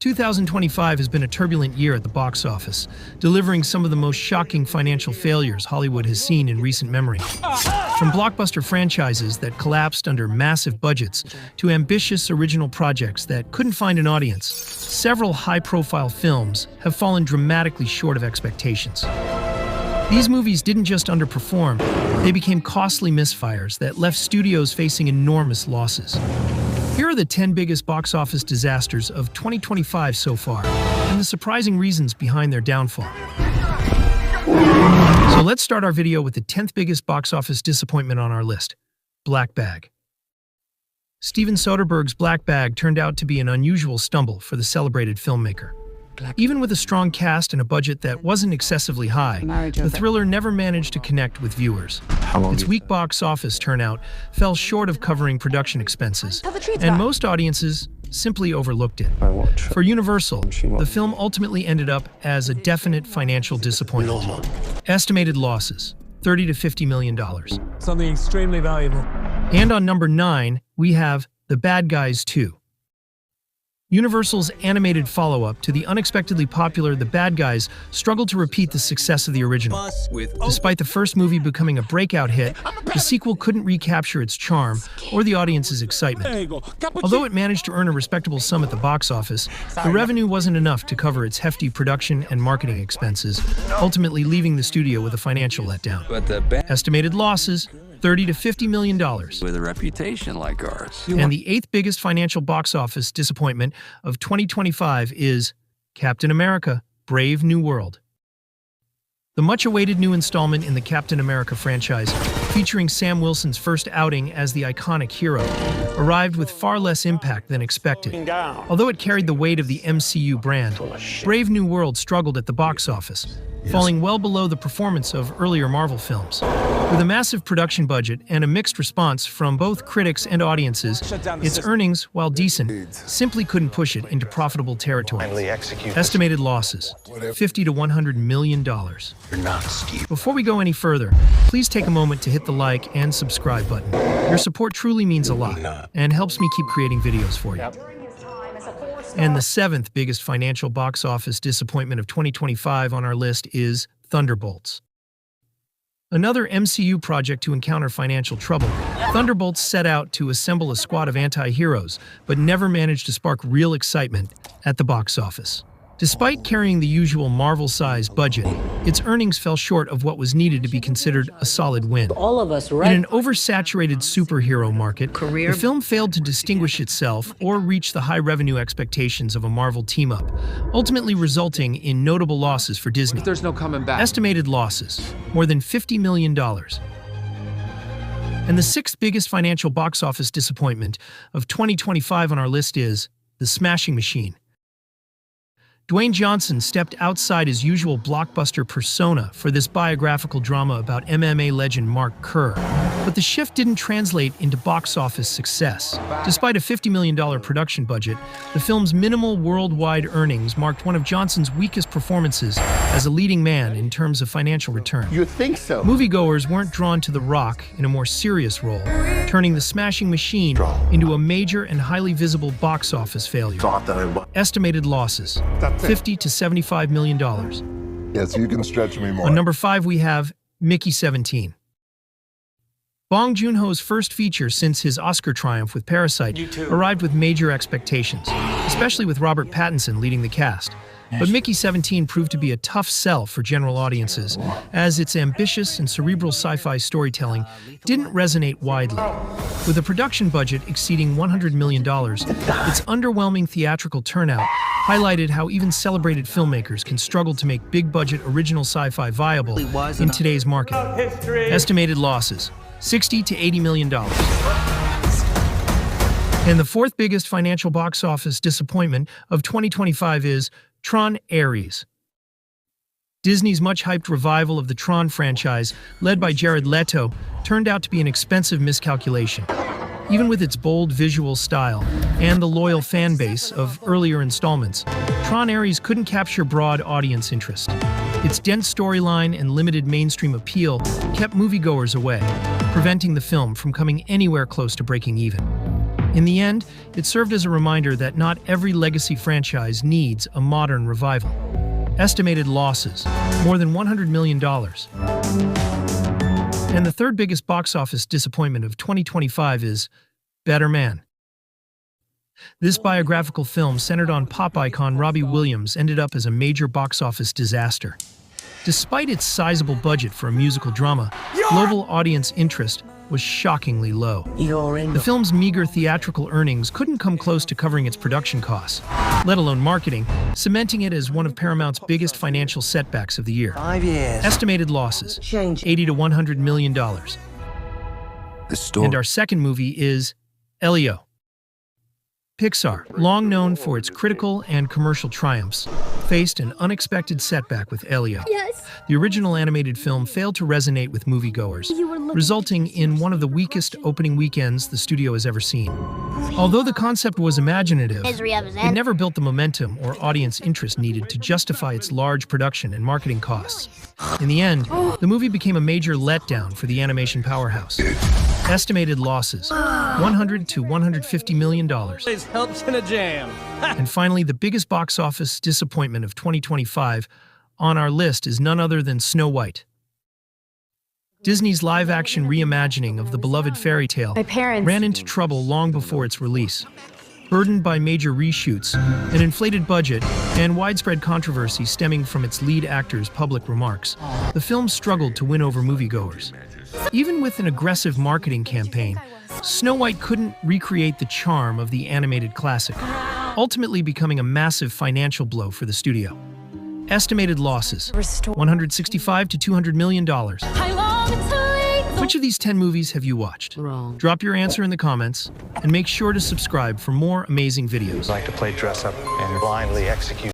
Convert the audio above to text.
2025 has been a turbulent year at the box office, delivering some of the most shocking financial failures Hollywood has seen in recent memory. From blockbuster franchises that collapsed under massive budgets to ambitious original projects that couldn't find an audience, several high-profile films have fallen dramatically short of expectations. These movies didn't just underperform, they became costly misfires that left studios facing enormous losses. Here are the 10 biggest box office disasters of 2025 so far, and the surprising reasons behind their downfall. So let's start our video with the 10th biggest box office disappointment on our list, Black Bag. Steven Soderbergh's Black Bag turned out to be an unusual stumble for the celebrated filmmaker. Even with a strong cast and a budget that wasn't excessively high, the thriller never managed to connect with viewers. Its weak box office turnout fell short of covering production expenses, and most audiences simply overlooked it. For Universal, the film ultimately ended up as a definite financial disappointment. Estimated losses, $30 to $50 million. Something extremely valuable. And on number 9, we have The Bad Guys 2. Universal's animated follow-up to the unexpectedly popular The Bad Guys struggled to repeat the success of the original. Despite the first movie becoming a breakout hit, the sequel couldn't recapture its charm or the audience's excitement. Although it managed to earn a respectable sum at the box office, the revenue wasn't enough to cover its hefty production and marketing expenses, ultimately leaving the studio with a financial letdown. Estimated losses, $30 to $50 million. With a reputation like ours. And the 8th biggest financial box office disappointment of 2025 is Captain America: Brave New World. The much-awaited new installment in the Captain America franchise, featuring Sam Wilson's first outing as the iconic hero, arrived with far less impact than expected. Although it carried the weight of the MCU brand, Brave New World struggled at the box office, falling well below the performance of earlier Marvel films. With a massive production budget and a mixed response from both critics and audiences, its earnings, while decent, simply couldn't push it into profitable territory. Estimated losses, $50 to $100 million. Before we go any further, please take a moment to hit the like and subscribe button. Your support truly means a lot and helps me keep creating videos for you. And the 7th biggest financial box office disappointment of 2025 on our list is Thunderbolts. Another MCU project to encounter financial trouble, Thunderbolts set out to assemble a squad of anti-heroes, but never managed to spark real excitement at the box office. Despite carrying the usual Marvel-sized budget, its earnings fell short of what was needed to be considered a solid win. In an oversaturated superhero market, the film failed to distinguish itself or reach the high revenue expectations of a Marvel team-up, ultimately resulting in notable losses for Disney. But there's no coming back. Estimated losses, more than $50 million. And the 6th biggest financial box office disappointment of 2025 on our list is The Smashing Machine. Dwayne Johnson stepped outside his usual blockbuster persona for this biographical drama about MMA legend Mark Kerr, but the shift didn't translate into box office success. Despite a $50 million production budget, the film's minimal worldwide earnings marked one of Johnson's weakest performances as a leading man in terms of financial return. You think so? Moviegoers weren't drawn to The Rock in a more serious role, turning The Smashing Machine into a major and highly visible box office failure. Estimated losses, $50 to $75 million. Yes, you can stretch me more. On number 5, we have Mickey 17. Bong Joon-ho's first feature since his Oscar triumph with Parasite arrived with major expectations, especially with Robert Pattinson leading the cast. But Mickey 17 proved to be a tough sell for general audiences, as its ambitious and cerebral sci-fi storytelling didn't resonate widely. With a production budget exceeding $100 million, its underwhelming theatrical turnout highlighted how even celebrated filmmakers can struggle to make big-budget original sci-fi viable in today's market. Estimated losses, $60 to $80 million. And the 4th biggest financial box office disappointment of 2025 is Tron Aries. Disney's much-hyped revival of the Tron franchise, led by Jared Leto, turned out to be an expensive miscalculation. Even with its bold visual style and the loyal fan base of earlier installments, Tron Aries couldn't capture broad audience interest. Its dense storyline and limited mainstream appeal kept moviegoers away, preventing the film from coming anywhere close to breaking even. In the end, it served as a reminder that not every legacy franchise needs a modern revival. Estimated losses, more than $100 million. And the third biggest box office disappointment of 2025 is Better Man. This biographical film centered on pop icon Robbie Williams ended up as a major box office disaster. Despite its sizable budget for a musical drama, global audience interest was shockingly low. The film's meager theatrical earnings couldn't come close to covering its production costs, let alone marketing, cementing it as one of Paramount's biggest financial setbacks of the year. 5 years. Estimated losses, $80 to $100 million. And our second movie is Elio. Pixar, long known for its critical and commercial triumphs, faced an unexpected setback with Elio. Yes. The original animated film failed to resonate with moviegoers, resulting in one of the weakest opening weekends the studio has ever seen. Although the concept was imaginative, it never built the momentum or audience interest needed to justify its large production and marketing costs. In the end, the movie became a major letdown for the animation powerhouse. Estimated losses, $100 to $150 million. Helps in a jam. And finally, the biggest box office disappointment of 2025 on our list is none other than Snow White. Disney's live-action reimagining of the beloved fairy tale ran into trouble long before its release. Burdened by major reshoots, an inflated budget, and widespread controversy stemming from its lead actor's public remarks, the film struggled to win over moviegoers. Even with an aggressive marketing campaign, Snow White couldn't recreate the charm of the animated classic, ultimately becoming a massive financial blow for the studio. Estimated losses, $165 to $200 million. Which of these 10 movies have you watched? Wrong. Drop your answer in the comments, and make sure to subscribe for more amazing videos. Like to play dress up and blindly execute.